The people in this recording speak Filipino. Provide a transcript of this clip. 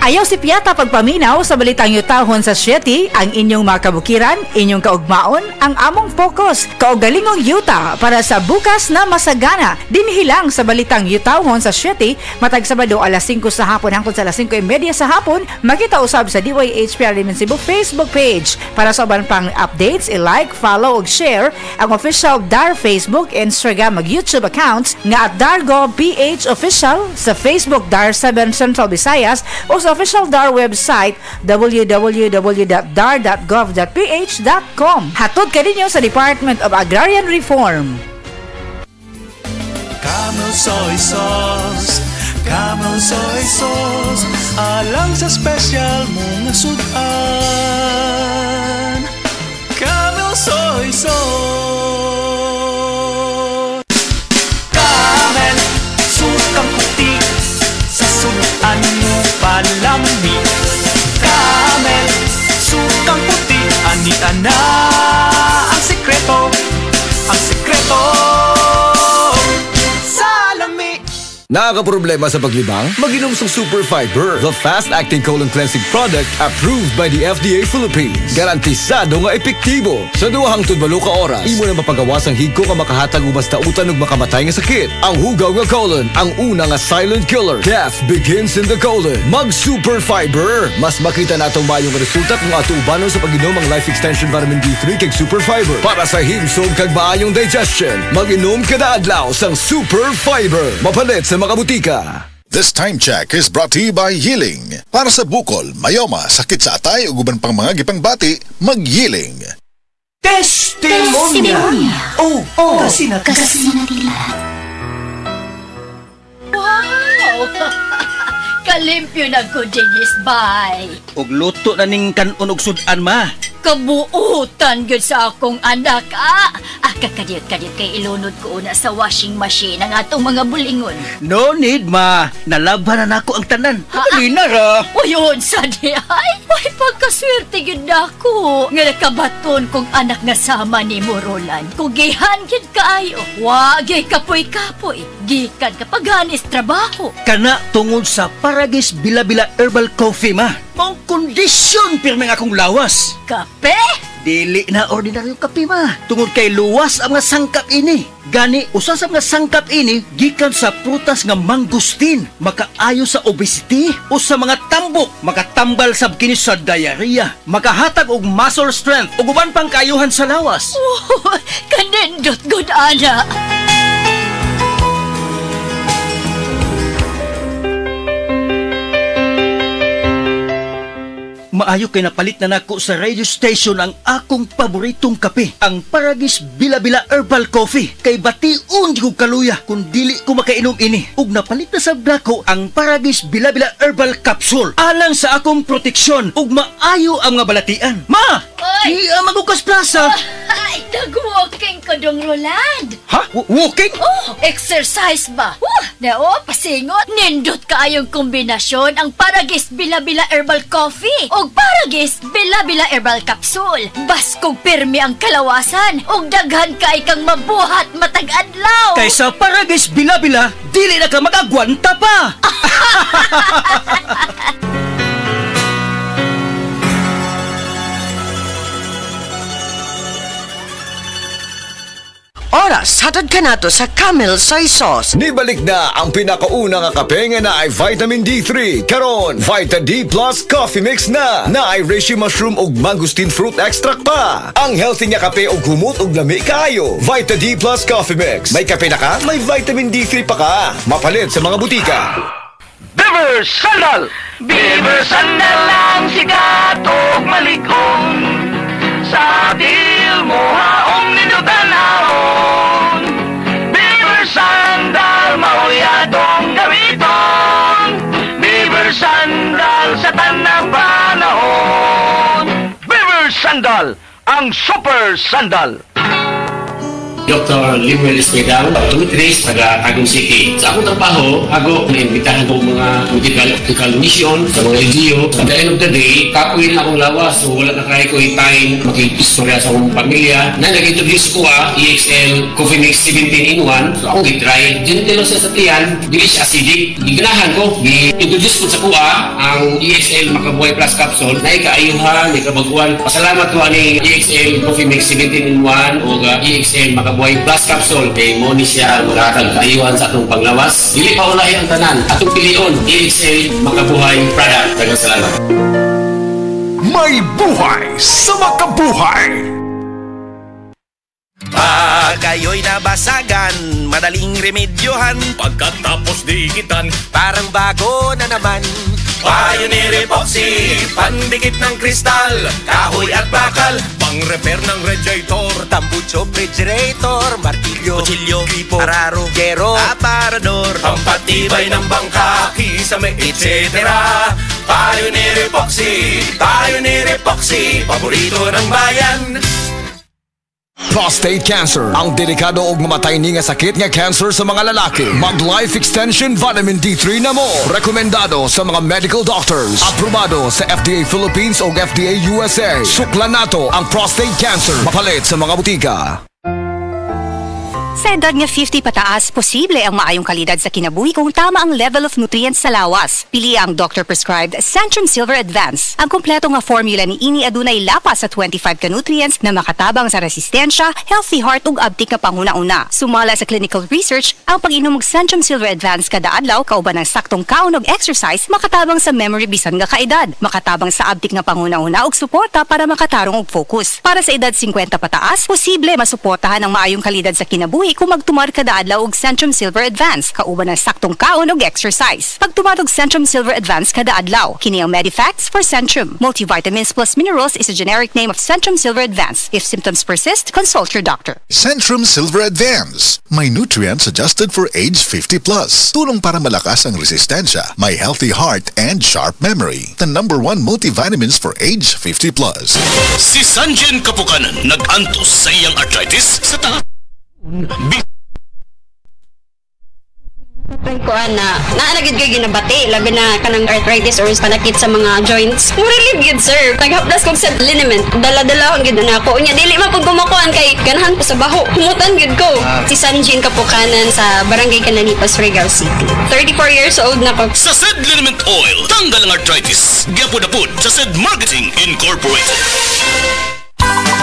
Ayaw si Piata pagpaminaw sa balitang yutahon sa Sieti, ang inyong mga kabukiran, inyong kaugmaon, ang among focus, kaugalingong yuta para sa bukas na masagana. Dinhilang sa balitang yutahon sa Sieti, matag Sabado alas 5 sa hapon hangtod sa alas 5:30 sa hapon, makita usab sa DYHPR Limon Cebu Facebook page. Para sa uban pang updates, i-like, follow ug share ang official DAR Facebook, Instagram ug YouTube accounts nga at Dargo PH Official sa Facebook DAR 7 Central Visayas o sa official DAR website www.dar.gov.ph.com. Hatod ka ninyo sa Department of Agrarian Reform. Camel soy sauce, Camel soy sauce, alang sa special mong sudan. Camel soy sauce, Camel, sukang puti, sa sudan mo palami. Camel, sukang puti, ani-ana ang sikreto, Nakakaproblema sa paglibang? Mag-inom sa Super Fiber, the fast-acting colon cleansing product approved by the FDA Philippines. Garantisado nga epektibo. Sa 2 hangtod 8 ka oras, imo na mapagawas ang higko nga makahatag o basta utan ug makamatay nga sakit. Ang hugaw nga colon, ang una nga silent killer. Death begins in the colon. Mag-Super Fiber. Mas makita natong mayong resulta kung ato ubanon sa pag-inom ang Life Extension Vitamin D3 kag Super Fiber. Para sa himsog kag maayong digestion, mag-inom kada adlaw sang Super Fiber. Mapalit sa mga butika. This time check is brought to you by Yiling. Para sa bukol, mayoma, sakit sa atay ug uban pang mga gipangbati, mag-Yiling. Testimonya. Oh, kasi na tila. Wow! Kalimpyo na ko, Dennis Bay. Og luto na ning kanon og sudan ma. Kabuutan gyud sa akong anak, kakadiyot-kadiyot kay ilunod ko una sa washing machine ang atong mga bulingon. No need, ma. Nalaban na nako ang tanan. Halina ra. Uyon sa di ay. Ay, pagkaswerte gyud nako. Nga nakabaton kong anak nga sama ni Morolan. Kugihan gyud kaayo. Wagay kapoy-kapoy. Gikan kapaganis trabaho. Kana tungod sa Paragis Bila-Bila Herbal Coffee, ma. Mong kondisyon pirmi nga akong lawas. Kape? Dili na ordinaryong kape, ma. Tungod kay luwas ang nga sangkap ini. Gani, usa sa mga sangkap ini, gikan sa prutas nga mangustin. Makaayo sa obesity o sa mga tambok. Makatambal sab kini sa diarrhea. Makahatag og muscle strength o uban pang kaayuhan sa lawas. Oh, kanindot good ana. Maayo kay napalit na nako sa radio station ang akong paboritong kape, ang Paragis Bila-Bila Herbal Coffee. Kay batiun di ko kaluya kung dili ko makainom ini. Ug napalit na sa nako ang Paragis Bila-Bila Herbal Capsule. Alang sa akong proteksyon ug maayo ang mga balatian. Ma! Oy! Magukas plaza! Ay, nag-walking ko dong, Roland. Ha? Walking? Oh, exercise ba? Nao, pasingot. Nindot kaayong kombinasyon ang Paragis Bila-Bila Herbal Coffee o Paragis Bila-Bila Herbal Capsule. Baskog pirmi ang kalawasan o daghan kay kang mabuhat matag adlaw. Kaysa Paragis Bila-Bila, dili na ka magagwanta pa. Oras, hatod ka nato sa Camel Soy Sauce. Nibalik na ang pinakauna nga kape nga na ay vitamin D3. Karon, Vita D Plus Coffee Mix na ay reishi mushroom ug mangosteen fruit extract pa. Ang healthy nga kape ug humot ug lami kaayo. Vita D Plus Coffee Mix. May kape na ka, may vitamin D3 pa ka. Mapalit sa mga butika. Beaver Sandal! Beaver Sandal lang sigat og maligong. Sa dil mo haong ninutanahon. Beaver Sandal mauyadong gamiton. Beaver Sandal sa tanang panahon. Beaver Sandal, ang super sandal. Dr. Limuel Espedang, Tumitris, taga Tagum City. Sa akong trabaho, ako naimbitahan ko mga medical mission sa mga LGU. At the end of the day, kapuin akong lawas. So wala na kaya ko time makikistorya sa akong pamilya. Na nag-introduce ko EXL Coffee Mix 17 in 1. So akong gitry. Dinitilo sa tiyan, dili siya acidic. Giganahan ko, i-introduce ko sa kuha ang EXL Makabuhay Plus Capsule na ikaayuhan, ikabaguan. Pasalamat ko ani EXL Coffee Mix 17 in 1 o EXL Makabuhay Plus Capsule. Kay mo ni siya makakag kaayuhan sa atong panglawas. Dili pa ulahi ang tanan. Atong pilion, EXL Makabuhay product. Daghang salamat. May buhay sa makabuhay! Pag kayo'y nabasagan, madaling remedyohan. Pagkatapos diikitan, parang bago na naman. Pioneer Epoxy, pandikit ng kristal, kahoy at bakal, pang-repair ng radiator, tambucho, refrigerator, martilyo, kutsilyo, gripo, araro, gero, aparador, pampatibay ng bangka, kisame, etc. Pioneer Epoxy, paborito ng bayan. Prostate cancer, ang delikado og mamatay ni nga sakit nga cancer sa mga lalaki. Mag-Life Extension Vitamin D3 na mo. Rekomendado sa mga medical doctors. Aprobado sa FDA Philippines o FDA USA. Suklan nato ang prostate cancer. Mapalit sa mga butika. Sa edad nga 50 pataas, posible ang maayong kalidad sa kinabuhi kung tama ang level of nutrients sa lawas. Pili ang doctor-prescribed Centrum Silver Advance. Ang kompleto nga formula ni ini adunay lapas sa 25 ka nutrients na makatabang sa resistensya, healthy heart ug abtik nga panguna-una. Sumala sa clinical research, ang pag-inom og Centrum Silver Advance kada adlaw kauban ng saktong kaon og exercise makatabang sa memory bisan nga kaedad, makatabang sa abtik nga panguna-una ug suporta para makatarong og focus. Para sa edad 50 pataas, posible masuportahan ang maayong kalidad sa kinabuhi kung magtumar kada adlaw og Centrum Silver Advance kauban ng saktong kaon og exercise. Pagtumar og Centrum Silver Advance kada adlaw, kini ang Medifacts for Centrum. Multivitamins plus minerals is a generic name of Centrum Silver Advance. If symptoms persist, consult your doctor. Centrum Silver Advance. May nutrients adjusted for age 50 plus. Tulong para malakas ang resistensya, may healthy heart and sharp memory. The #1 multivitamins for age 50 plus. Si Sanjen Kapukanan nag-antos sa iyang arthritis sa taas. Ko naanagid kay ginabati labi na kanang arthritis or panakit sa mga joints. Mo relieve gid sir. Taghapdas kog sa liniment. Dala-dala ang gid nako. Unya dili man pud gumakuan kay ganahan ko sa baho. Humutan gid ko. Si Sanjin Kapukanan sa Barangay Cananipas, Surigao City. 34 years old na ko. Sa Sed Liniment Oil, tanggal ang arthritis. Gyapod-apod sa Sed Marketing Incorporated.